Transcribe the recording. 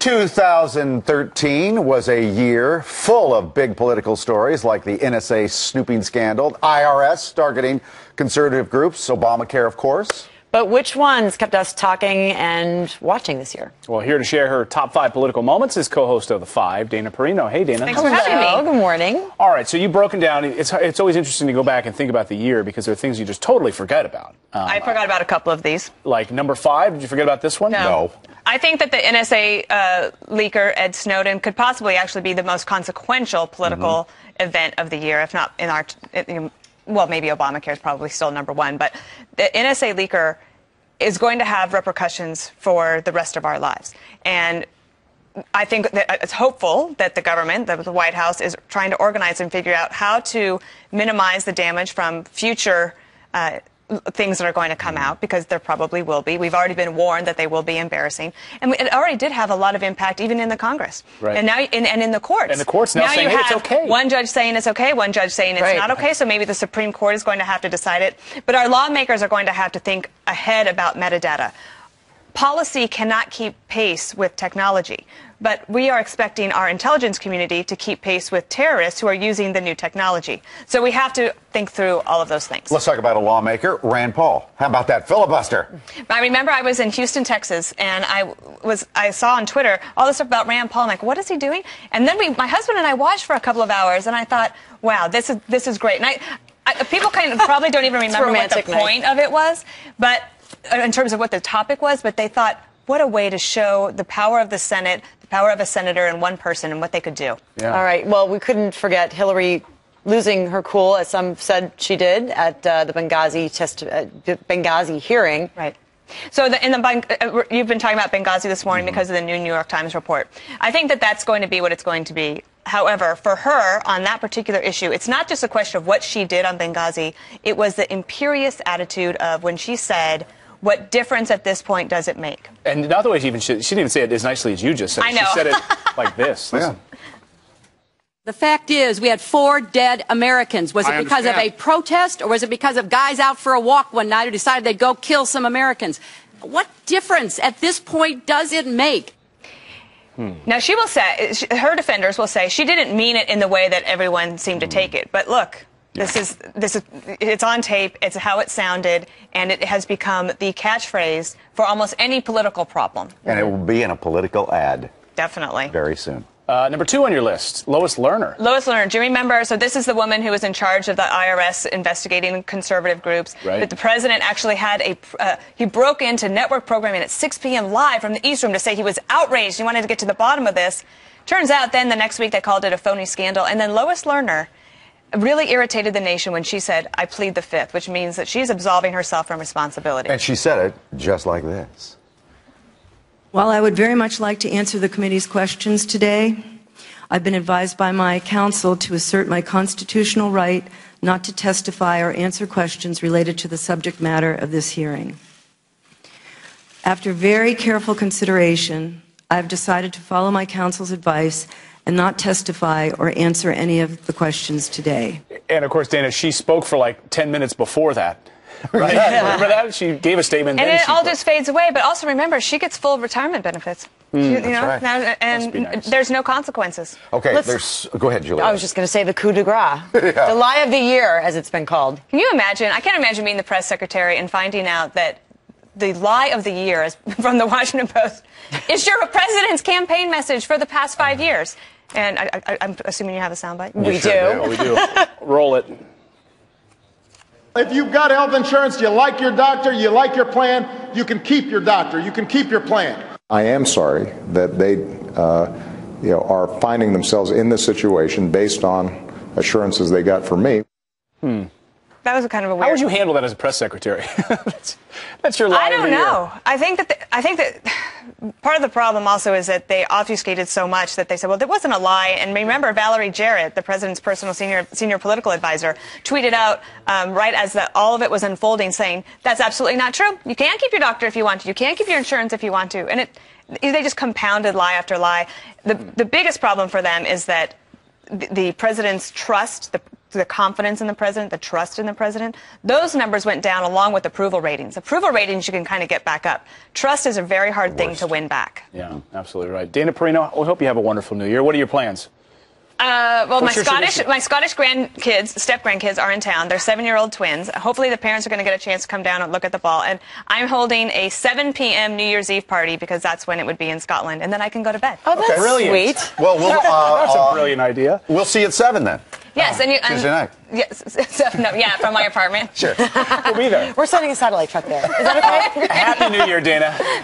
2013 was a year full of big political stories like the NSA snooping scandal, IRS targeting conservative groups, Obamacare, of course. But which ones kept us talking and watching this year? Well, here to share her top 5 political moments is co-host of The Five, Dana Perino. Hey, Dana. Thanks for having me. Good morning. All right, so you've broken down. It's always interesting to go back and think about the year because there are things you just totally forget about. I forgot about a couple of these. Like number 5, did you forget about this one? No. I think that the NSA leaker, Ed Snowden, could possibly actually be the most consequential political event of the year, if not in our... well, maybe Obamacare is probably still number 1, but the NSA leaker is going to have repercussions for the rest of our lives. And I think that it's hopeful that the government, that the White House, is trying to organize and figure out how to minimize the damage from future things that are going to come out, because there probably will be. We've already been warned that they will be embarrassing. And it already did have a lot of impact, even in the Congress. Right. And now, and in the courts. And the courts now saying, hey, it's okay. One judge saying it's okay, one judge saying it's not okay, so maybe the Supreme Court is going to have to decide it. But our lawmakers are going to have to think ahead about metadata. Policy cannot keep pace with technology, but we are expecting our intelligence community to keep pace with terrorists who are using the new technology. So we have to think through all of those things. Let's talk about a lawmaker, Rand Paul. How about that filibuster? I remember I was in Houston, Texas, and I saw on Twitter all this stuff about Rand Paul. I'm like, what is he doing? And then my husband and I watched for a couple of hours, and I thought, wow, this is great. And people kind of probably don't even remember what the point of it was, but in terms of what the topic was, but they thought, what a way to show the power of the Senate, the power of a senator and one person, and what they could do. Yeah. All right. Well, we couldn't forget Hillary losing her cool, as some said she did, at the Benghazi hearing. Right. So you've been talking about Benghazi this morning because of the new New York Times report. I think that that's going to be what it's going to be. However, for her, on that particular issue, it's not just a question of what she did on Benghazi. It was the imperious attitude of when she said, what difference at this point does it make? And not the way she didn't even say it as nicely as you just said. I know. She said it like this. Listen. The fact is, we had 4 dead Americans. Was it because of a protest, or was it because of guys out for a walk one night who decided they'd go kill some Americans? What difference at this point does it make? Now, she will say, her defenders will say, she didn't mean it in the way that everyone seemed to take it. But look, it's on tape, it's how it sounded, and it has become the catchphrase for almost any political problem. And it will be in a political ad. Definitely. Very soon. Number 2 on your list, Lois Lerner. Lois Lerner, do you remember? So this is the woman who was in charge of the IRS investigating conservative groups. Right. But the president actually had he broke into network programming at 6 p.m. live from the East Room to say he was outraged. He wanted to get to the bottom of this. Turns out then the next week they called it a phony scandal. And then Lois Lerner really irritated the nation when she said, I plead the fifth, which means that she's absolving herself from responsibility. And she said it just like this. While I would very much like to answer the committee's questions today, I've been advised by my counsel to assert my constitutional right not to testify or answer questions related to the subject matter of this hearing. After very careful consideration, I've decided to follow my counsel's advice and not testify or answer any of the questions today. And of course, Dana, she spoke for like 10 minutes before that. Right? Remember that? She gave a statement. And it all just fades away. But also remember, she gets full retirement benefits. That's right. And there's no consequences. Okay, go ahead, Julia. I was just going to say the coup de grace. The lie of the year, as it's been called. Can you imagine? I can't imagine being the press secretary and finding out that the lie of the year is from the Washington Post is your president's campaign message for the past 5 years. And I'm assuming you have a soundbite? We do. Oh, we do. Roll it. If you've got health insurance, you like your doctor, you like your plan, you can keep your doctor, you can keep your plan. I am sorry that they are finding themselves in this situation based on assurances they got from me. That was kind of a weird... How would you handle that as a press secretary? That's your lie. I don't know. I think that part of the problem also is that they obfuscated so much that they said, well, there wasn't a lie. And remember, Valerie Jarrett, the president's personal senior political advisor, tweeted out right as all of it was unfolding, saying that's absolutely not true. You can keep your doctor if you want to. You can keep your insurance if you want to. And they just compounded lie after lie. The biggest problem for them is that the president's trust, the the confidence in the president, the trust in the president, those numbers went down along with approval ratings. Approval ratings you can kind of get back up. Trust is a very hard thing to win back. Yeah, absolutely right. Dana Perino, we hope you have a wonderful New Year. What are your plans? Well, my Scottish grandkids, step-grandkids are in town. They're 7-year-old twins. Hopefully the parents are going to get a chance to come down and look at the ball. And I'm holding a 7 p.m. New Year's Eve party because that's when it would be in Scotland. And then I can go to bed. Oh, that's brilliant. sweet. Well, that's a brilliant idea. We'll see you at 7 then. Yes, Tuesday night. Yes, from my apartment. Sure. We'll be there. We're sending a satellite truck there. Is that okay? Happy New Year, Dana.